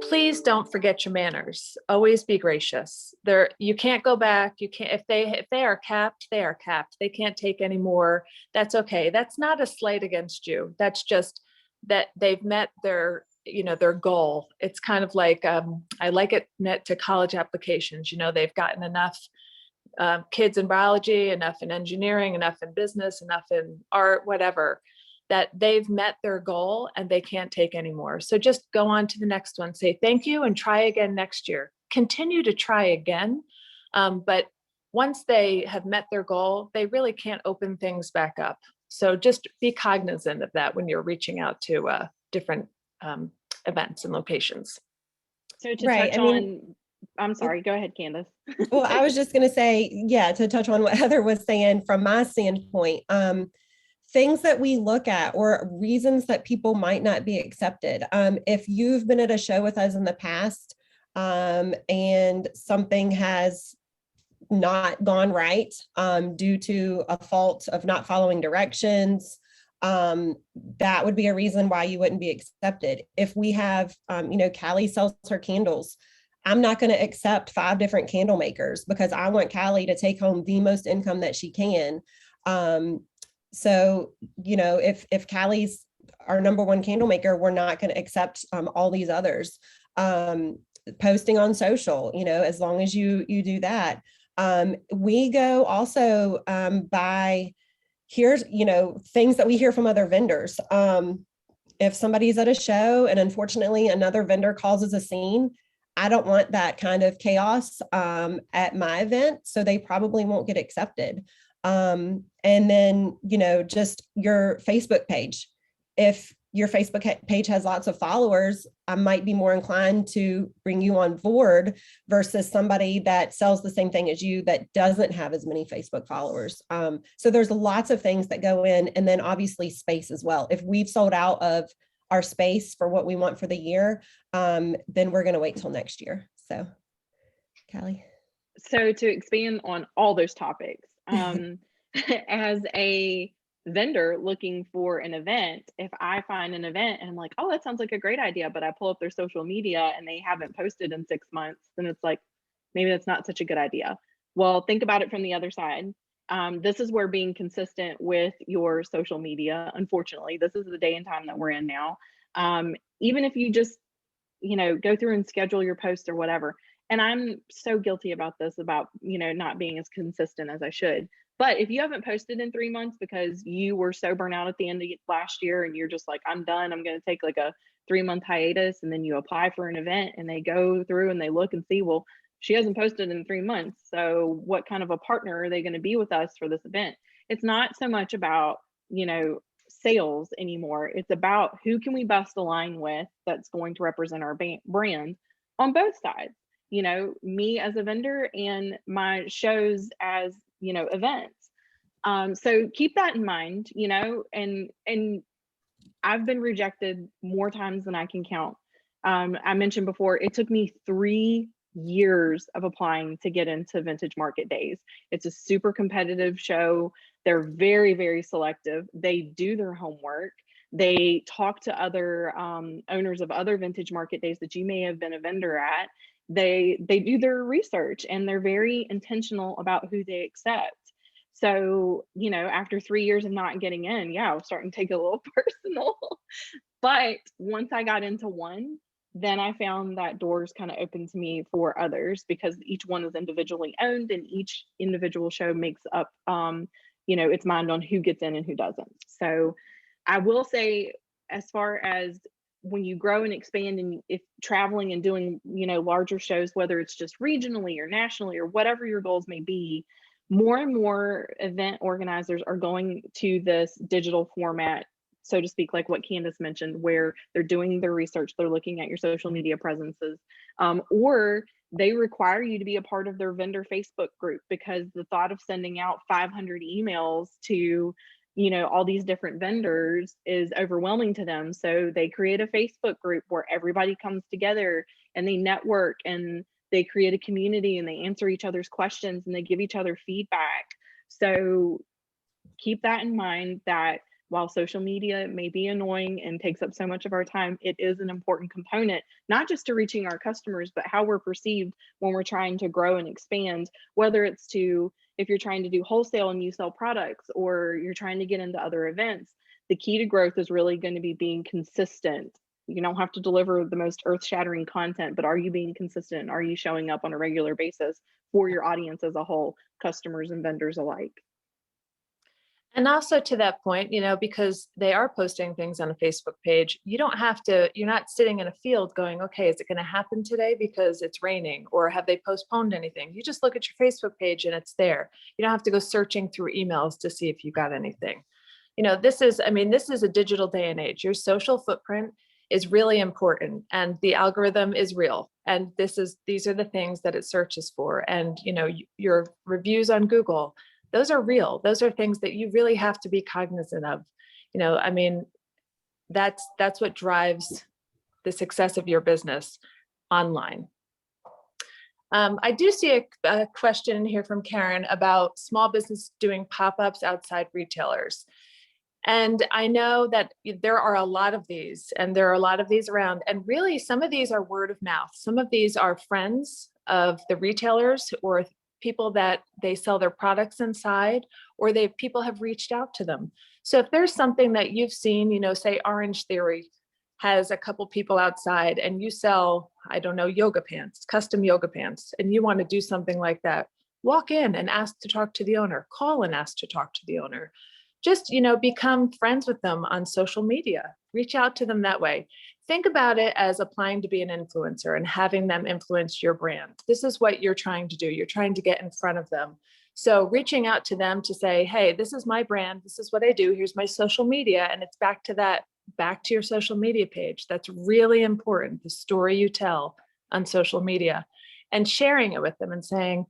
Please don't forget your manners. Always be gracious. You can't go back. You can't, if they are capped, they are capped. They can't take any more. That's okay. That's not a slight against you. That's just that they've met their goal. It's kind of like, I like it net to college applications. They've gotten enough kids in biology, enough in engineering, enough in business, enough in art, whatever, that they've met their goal and they can't take any more. So just go on to the next one, say thank you and try again next year. Continue to try again. But once they have met their goal, they really can't open things back up. So just be cognizant of that when you're reaching out to different events and locations. So to touch on, I'm sorry, go ahead, Candace. Well, I was just going to say, to touch on what Heather was saying from my standpoint, things that we look at or reasons that people might not be accepted. If you've been at a show with us in the past and something has not gone right due to a fault of not following directions, that would be a reason why you wouldn't be accepted. If we have, Callie sells her candles, I'm not going to accept 5 different candle makers because I want Callie to take home the most income that she can. So, if Callie's our number one candle maker, we're not going to accept all these others. Posting on social, as long as you do that. We go also by here's, things that we hear from other vendors. If somebody's at a show and unfortunately another vendor causes a scene, I don't want that kind of chaos at my event, so they probably won't get accepted. And then, just your Facebook page. If your Facebook page has lots of followers, I might be more inclined to bring you on board versus somebody that sells the same thing as you that doesn't have as many Facebook followers. So there's lots of things that go in, and then obviously space as well. If we've sold out of our space for what we want for the year, then we're going to wait till next year. So, Callie. So to expand on all those topics, as a vendor looking for an event, if I find an event and I'm like, oh, that sounds like a great idea, but I pull up their social media and they haven't posted in 6 months, then it's like, maybe that's not such a good idea. Well, think about it from the other side. This is where being consistent with your social media, unfortunately, this is the day and time that we're in now. Even if you just, go through and schedule your posts or whatever. And I'm so guilty about this, about, not being as consistent as I should. But if you haven't posted in 3 months because you were so burnt out at the end of last year and you're just like, I'm done, I'm going to take like a 3-month hiatus, and then you apply for an event and they go through and they look and see, well, she hasn't posted in 3 months. So what kind of a partner are they going to be with us for this event? It's not so much about, sales anymore. It's about who can we best align with that's going to represent our brand on both sides. Me as a vendor and my shows as, events. So keep that in mind, and I've been rejected more times than I can count. I mentioned before, it took me 3 years of applying to get into Vintage Market Days. It's a super competitive show. They're very, very selective. They do their homework. They talk to other owners of other Vintage Market Days that you may have been a vendor at. They do their research, and they're very intentional about who they accept. So, after 3 years of not getting in, I was starting to take it a little personal. But once I got into one, then I found that doors kind of opened to me for others, because each one is individually owned and each individual show makes up, its mind on who gets in and who doesn't. So I will say, as far as when you grow and expand, and if traveling and doing, larger shows, whether it's just regionally or nationally or whatever your goals may be, more and more event organizers are going to this digital format, so to speak, like what Candace mentioned, where they're doing their research, they're looking at your social media presences, or they require you to be a part of their vendor Facebook group, because the thought of sending out 500 emails to, all these different vendors is overwhelming to them. So they create a Facebook group where everybody comes together and they network, and they create a community, and they answer each other's questions, and they give each other feedback. So keep that in mind, that while social media may be annoying and takes up so much of our time, it is an important component, not just to reaching our customers, but how we're perceived when we're trying to grow and expand, whether it's if you're trying to do wholesale and you sell products, or you're trying to get into other events. The key to growth is really going to be being consistent. You don't have to deliver the most earth-shattering content, but are you being consistent? Are you showing up on a regular basis for your audience as a whole, customers and vendors alike? And also to that point, because they are posting things on a Facebook page, you're not sitting in a field going, okay, is it going to happen today because it's raining, or have they postponed anything? You just look at your Facebook page and it's there. You don't have to go searching through emails to see if you got anything. This is a digital day and age. Your social footprint is really important, and the algorithm is real. And these are the things that it searches for. And, your reviews on Google, those are real. Those are things that you really have to be cognizant of. That's what drives the success of your business online. I do see a question here from Karen about small business doing pop-ups outside retailers. And I know that there are a lot of these, and there are a lot of these around. And really, some of these are word of mouth. Some of these are friends of the retailers, or people that they sell their products inside, or people have reached out to them. So if there's something that you've seen, say Orange Theory has a couple people outside, and you sell, I don't know, yoga pants, custom yoga pants, and you want to do something like that, walk in and ask to talk to the owner, call and ask to talk to the owner. Just, become friends with them on social media, reach out to them that way. Think about it as applying to be an influencer and having them influence your brand. This is what you're trying to do. You're trying to get in front of them. So reaching out to them to say, hey, this is my brand. This is what I do. Here's my social media. And it's back to your social media page. That's really important. The story you tell on social media, and sharing it with them and saying,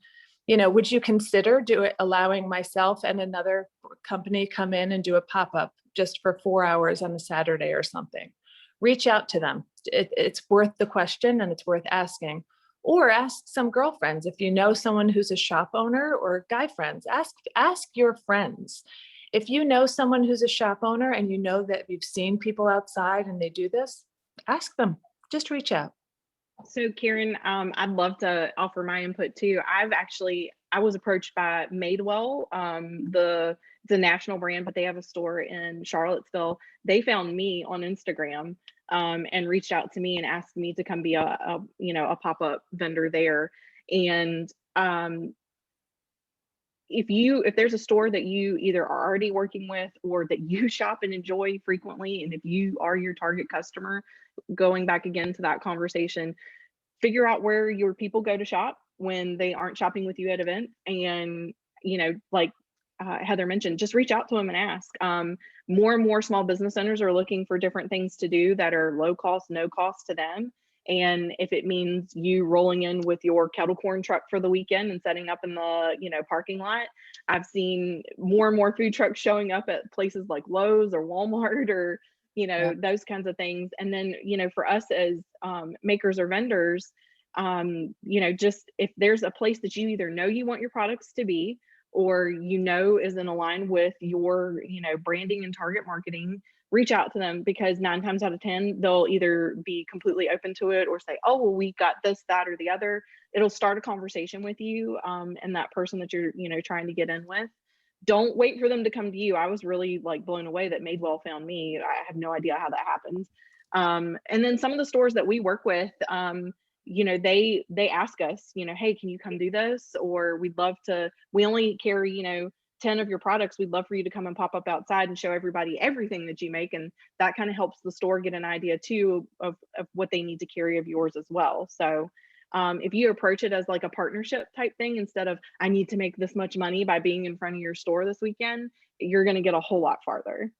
would you consider allowing myself and another company come in and do a pop-up just for 4 hours on a Saturday or something? Reach out to them. It's worth the question, and it's worth asking. Or ask some girlfriends. If you know someone who's a shop owner, or guy friends, ask your friends. If you know someone who's a shop owner and you know that you've seen people outside and they do this, ask them. Just reach out. So Karen, I'd love to offer my input too. I was approached by Madewell, it's a national brand, but they have a store in Charlottesville. They found me on Instagram, and reached out to me and asked me to come be a pop-up vendor there. And if there's a store that you either are already working with, or that you shop and enjoy frequently, and if you are your target customer, going back again to that conversation, figure out where your people go to shop when they aren't shopping with you at events. And, like Heather mentioned, just reach out to them and ask. More and more small business owners are looking for different things to do that are low cost, no cost to them. And if it means you rolling in with your kettle corn truck for the weekend and setting up in the parking lot, I've seen more and more food trucks showing up at places like Lowe's or Walmart, or those kinds of things. And then for us as makers or vendors, just if there's a place that you either know you want your products to be, or is in align with your branding and target marketing, reach out to them, because 9 times out of 10 they'll either be completely open to it, or say, oh well, we've got this, that, or the other. It'll start a conversation with you and that person that you're trying to get in with. don't wait for them to come to you. I was really like blown away that Madewell found me. I have no idea how that happens. And then some of the stores that we work with, you know, they ask us, you know, hey, can you come do this? Or we'd love to, we only carry, you know, 10 of your products. We'd love for you to come and pop up outside and show everybody everything that you make. And that kind of helps the store get an idea too of what they need to carry of yours as well. So if you approach it as like a partnership type thing, instead of I need to make this much money by being in front of your store this weekend, you're going to get a whole lot farther.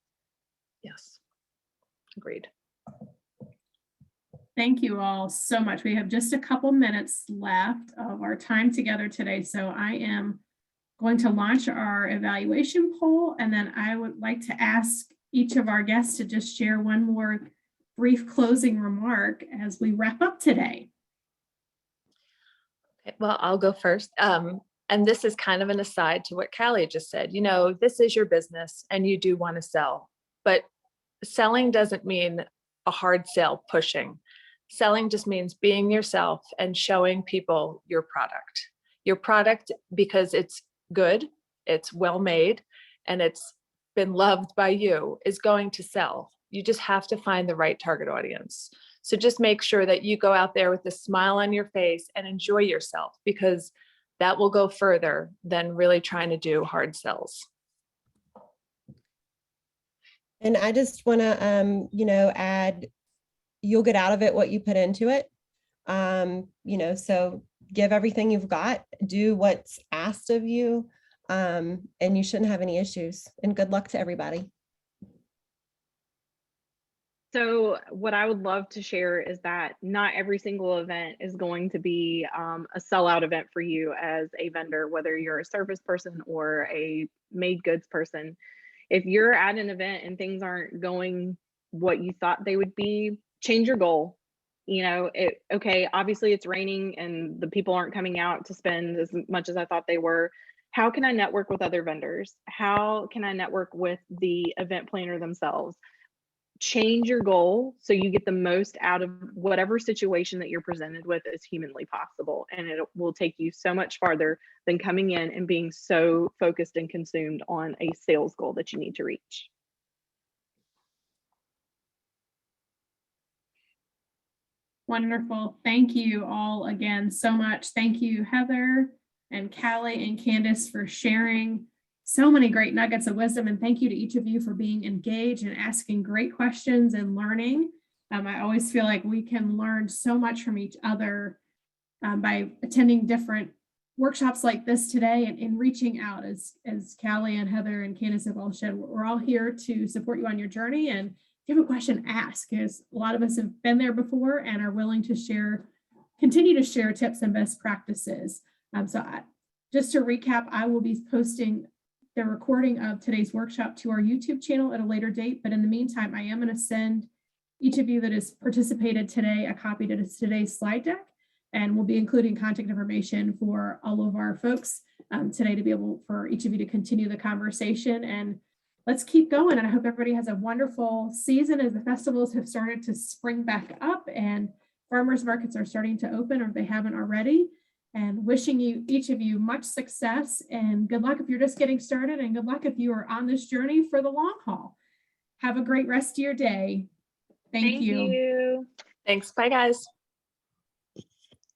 Yes, agreed. Thank you all so much. We have just a couple minutes left of our time together today. So I am going to launch our evaluation poll, and then I would like to ask each of our guests to just share one more brief closing remark as we wrap up today. Okay, well, I'll go first. And this is kind of an aside to what Callie just said. You know, this is your business and you do want to sell, but selling doesn't mean a hard sale pushing. Selling just means being yourself and showing people your product. Your product, because it's good, it's well made, and it's been loved by you, is going to sell. You just have to find the right target audience. So just make sure that you go out there with a smile on your face and enjoy yourself, because that will go further than really trying to do hard sells. And I just want to, you know, add, you'll get out of it what you put into it. You know, so give everything you've got, do what's asked of you, and you shouldn't have any issues. And good luck to everybody. So what I would love to share is that not every single event is going to be a sellout event for you as a vendor, whether you're a service person or a made goods person. If you're at an event and things aren't going what you thought they would be, change your goal. You know, okay, obviously it's raining and the people aren't coming out to spend as much as I thought they were. How can I network with other vendors? How can I network with the event planner themselves? Change your goal so you get the most out of whatever situation that you're presented with as humanly possible. And it will take you so much farther than coming in and being so focused and consumed on a sales goal that you need to reach. Wonderful. Thank you all again so much. Thank you, Heather and Callie and Candace, for sharing so many great nuggets of wisdom. And thank you to each of you for being engaged and asking great questions and learning. I always feel like we can learn so much from each other by attending different workshops like this today and reaching out, as Callie and Heather and Candace have all shared. We're all here to support you on your journey. And if you have a question, ask, because a lot of us have been there before and are willing to share, continue to share tips and best practices. Just to recap, I will be posting the recording of today's workshop to our YouTube channel at a later date. But in the meantime, I am going to send each of you that has participated today a copy to today's slide deck, and we'll be including contact information for all of our folks today to be able for each of you to continue the conversation. And let's keep going. And I hope everybody has a wonderful season as the festivals have started to spring back up and farmers markets are starting to open, or if they haven't already. And wishing you, each of you, much success and good luck if you're just getting started, and good luck if you are on this journey for the long haul. Have a great rest of your day. Thank you. Thanks. Bye, guys.